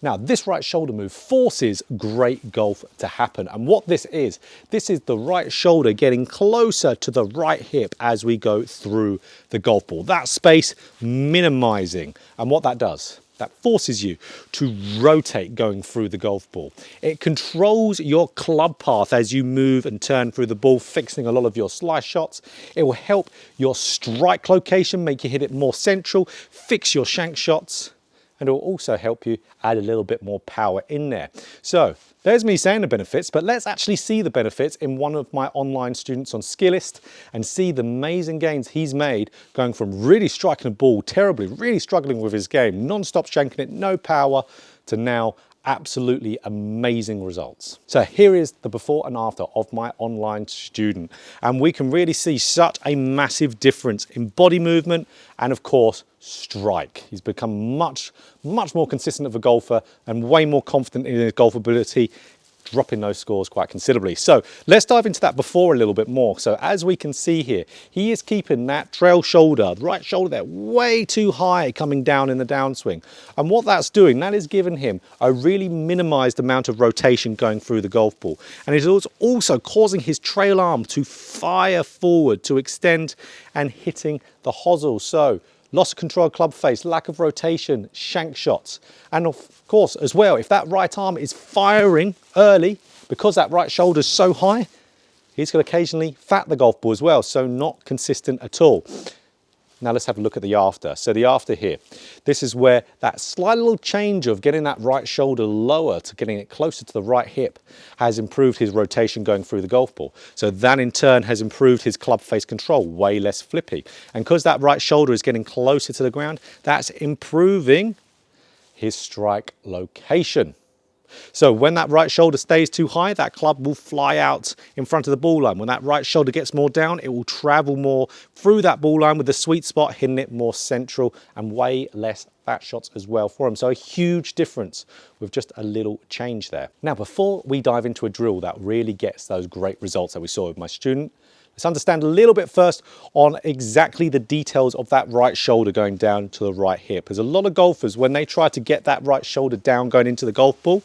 Now, this right shoulder move forces great golf to happen. And what this is the right shoulder getting closer to the right hip as we go through the golf ball. That space minimizing. And what that does, that forces you to rotate going through the golf ball. It controls your club path as you move and turn through the ball, fixing a lot of your slice shots. It will help your strike location, make you hit it more central, fix your shank shots, and it will also help you add a little bit more power in there. So there's me saying the benefits, but let's actually see the benefits in one of my online students on Skillist and see the amazing gains he's made going from really striking a ball terribly, really struggling with his game, non-stop shanking it, no power, to now absolutely amazing results. So here is the before and after of my online student, and we can really see such a massive difference in body movement and of course strike. He's become much more consistent of a golfer and way more confident in his golf ability, dropping those scores quite considerably. So let's dive into that before a little bit more. So as we can see here, he is keeping that trail shoulder, the right shoulder there, way too high coming down in the downswing. And what that's doing, that is giving him a really minimized amount of rotation going through the golf ball. And it is also causing his trail arm to fire forward, to extend and hitting the hosel. So loss of control club face, lack of rotation, shank shots. And of course, as well, if that right arm is firing early, because that right shoulder is so high, he's going to occasionally fat the golf ball as well, so not consistent at all. Now let's have a look at the after. So the after here, this is where that slight little change of getting that right shoulder lower to getting it closer to the right hip has improved his rotation going through the golf ball. So that in turn has improved his club face control, way less flippy. And because that right shoulder is getting closer to the ground, that's improving his strike location. So when that right shoulder stays too high, that club will fly out in front of the ball line. When that right shoulder gets more down, it will travel more through that ball line with the sweet spot, hitting it more central and way less fat shots as well for him. So a huge difference with just a little change there. Now, before we dive into a drill that really gets those great results that we saw with my student, let's understand a little bit first on exactly the details of that right shoulder going down to the right hip. There's a lot of golfers, when they try to get that right shoulder down going into the golf ball,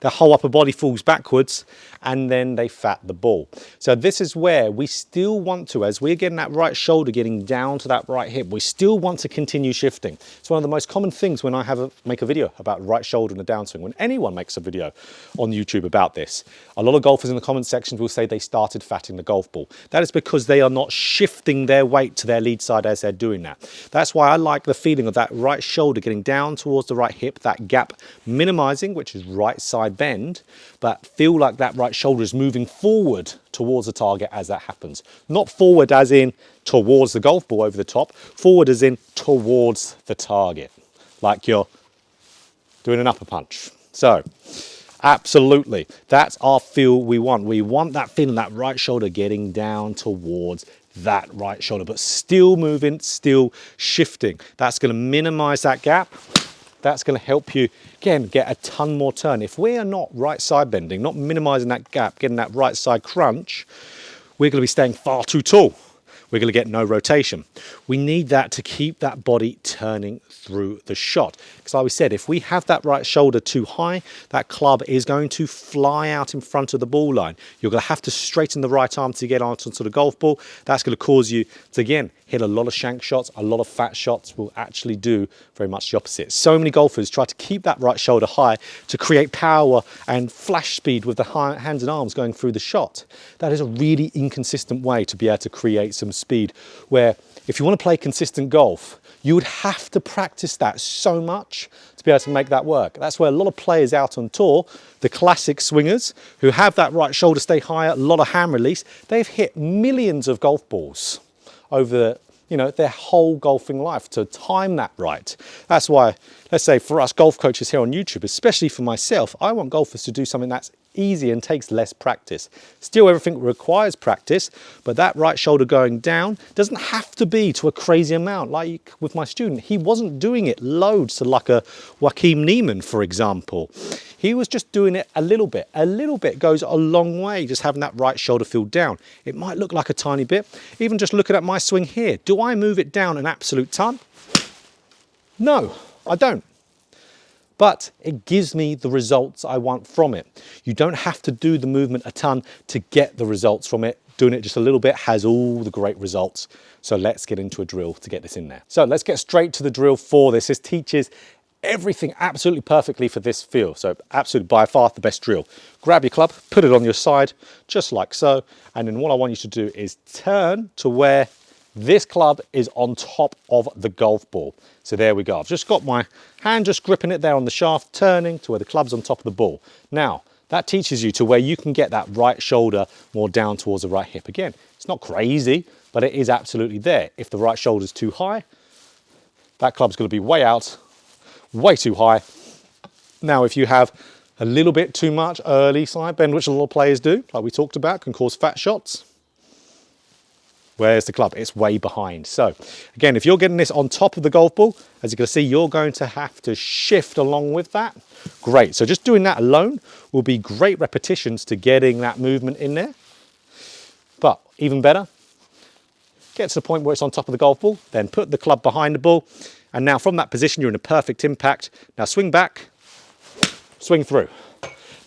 the whole upper body falls backwards and then they fat the ball. So this is where we still want to, as we're getting that right shoulder getting down to that right hip, we still want to continue shifting. It's one of the most common things when I make a video about right shoulder and the downswing, when anyone makes a video on YouTube about this. A lot of golfers in the comment sections will say they started fatting the golf ball. That is because they are not shifting their weight to their lead side as they're doing that. That's why I like the feeling of that right shoulder getting down towards the right hip, that gap minimizing, which is right side bend, but feel like that right shoulder is moving forward towards the target as that happens. Not forward as in towards the golf ball over the top, forward as in towards the target, like you're doing an upper punch. So absolutely, that's our feel we want. We want that feeling, that right shoulder getting down towards that right shoulder, but still moving, still shifting. That's going to minimize that gap. That's going to help you, again, get a ton more turn. If we are not right side bending, not minimizing that gap, getting that right side crunch, we're going to be staying far too tall. We're going to get no rotation. We need that to keep that body turning through the shot. Because like we said, if we have that right shoulder too high, that club is going to fly out in front of the ball line. You're going to have to straighten the right arm to get onto the golf ball. That's going to cause you to, again, hit a lot of shank shots. A lot of fat shots will actually do very much the opposite. So many golfers try to keep that right shoulder high to create power and flash speed with the hands and arms going through the shot. That is a really inconsistent way to be able to create some speed, where if you want to play consistent golf, you would have to practice that so much to be able to make that work. That's where a lot of players out on tour, the classic swingers who have that right shoulder stay higher, a lot of hand release, they've hit millions of golf balls over their whole golfing life to time that right. That's why, let's say for us golf coaches here on YouTube, especially for myself, I want golfers to do something that's easy and takes less practice. Still, everything requires practice, but that right shoulder going down doesn't have to be to a crazy amount. Like with my student, he wasn't doing it loads to like a Joaquin Neiman, for example. He was just doing it a little bit. A little bit goes a long way, just having that right shoulder feel down. It might look like a tiny bit. Even just looking at my swing here, do I move it down an absolute ton? No, I don't. but it gives me the results I want from it. You don't have to do the movement a ton to get the results from it. Doing it just a little bit has all the great results. So let's get into a drill to get this in there. So let's get straight to the drill for this. This teaches everything absolutely perfectly for this feel. So absolutely by far the best drill. Grab your club, put it on your side, just like so. And then what I want you to do is turn to where this club is on top of the golf ball. So there we go. I've just got my hand just gripping it there on the shaft, turning to where the club's on top of the ball. Now, that teaches you to where you can get that right shoulder more down towards the right hip. Again, it's not crazy, but it is absolutely there. If the right shoulder's too high, that club's going to be way out, way too high. Now, if you have a little bit too much early side bend, which a lot of players do, like we talked about, can cause fat shots. Where's the club? It's way behind. So again, if you're getting this on top of the golf ball, as you can see, you're going to have to shift along with that. Great. So just doing that alone will be great repetitions to getting that movement in there. But even better, get to the point where it's on top of the golf ball, then put the club behind the ball. And now from that position, you're in a perfect impact. Now swing back, swing through.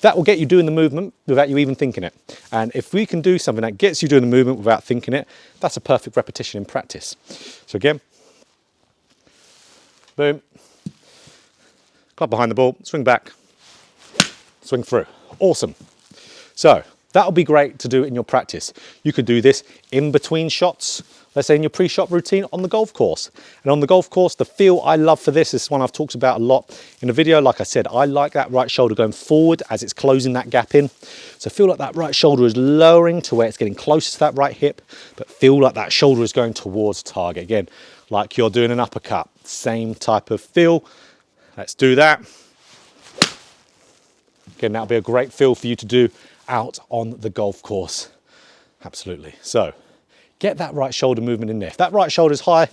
That will get you doing the movement without you even thinking it. And if we can do something that gets you doing the movement without thinking it, that's a perfect repetition in practice. So again, boom, club behind the ball, swing back, swing through. Awesome. So that'll be great to do in your practice. You could do this in between shots, let's say in your pre-shot routine on the golf course. And on the golf course, the feel I love for this is one I've talked about a lot in the video. Like I said, I like that right shoulder going forward as it's closing that gap in. So feel like that right shoulder is lowering to where it's getting closer to that right hip, but feel like that shoulder is going towards target. Again, like you're doing an uppercut, same type of feel. Let's do that. Again, that'll be a great feel for you to do out on the golf course. Absolutely. So get that right shoulder movement in there. If that right shoulder is high,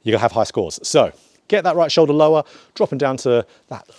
you're gonna have high scores. So get that right shoulder lower, dropping down to that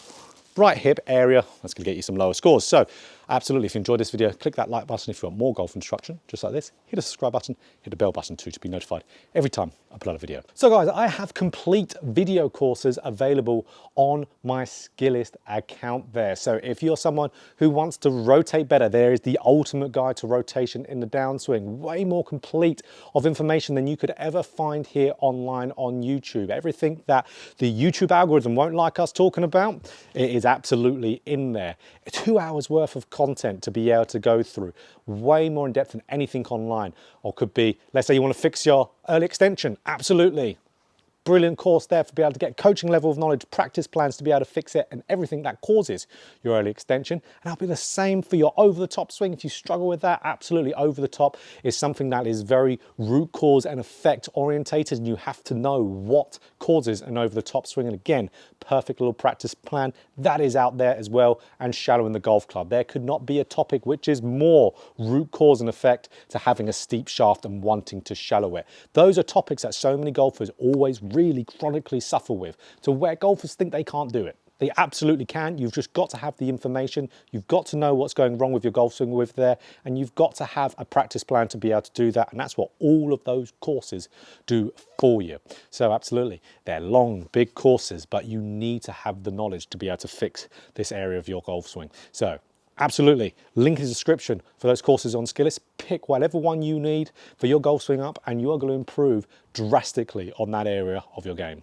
right hip area. That's gonna get you some lower scores. So absolutely, if you enjoyed this video, click that like button if you want more golf instruction, just like this. Hit the subscribe button, hit the bell button too to be notified every time I upload a video. So guys, I have complete video courses available on my Skillist account there. So if you're someone who wants to rotate better, there is the ultimate guide to rotation in the downswing. Way more complete of information than you could ever find here online on YouTube. Everything that the YouTube algorithm won't like us talking about, it is absolutely in there. 2 hours worth of content to be able to go through, way more in depth than anything online. Or could be, let's say you want to fix your early extension, absolutely. Brilliant course there for be able to get coaching level of knowledge, practice plans to be able to fix it and everything that causes your early extension. And that'll be the same for your over the top swing. If you struggle with that, absolutely over the top is something that is very root cause and effect orientated, and you have to know what causes an over the top swing. And again, perfect little practice plan that is out there as well. And shallow in the golf club. There could not be a topic which is more root cause and effect to having a steep shaft and wanting to shallow it. Those are topics that so many golfers always really chronically suffer with, to where golfers think they can't do it. They absolutely can. You've just got to have the information. You've got to know what's going wrong with your golf swing with there, and you've got to have a practice plan to be able to do that. And that's what all of those courses do for you. So absolutely, they're long, big courses, but you need to have the knowledge to be able to fix this area of your golf swing. So absolutely, link in the description for those courses on Skillist. Pick whatever one you need for your golf swing up, and you are going to improve drastically on that area of your game.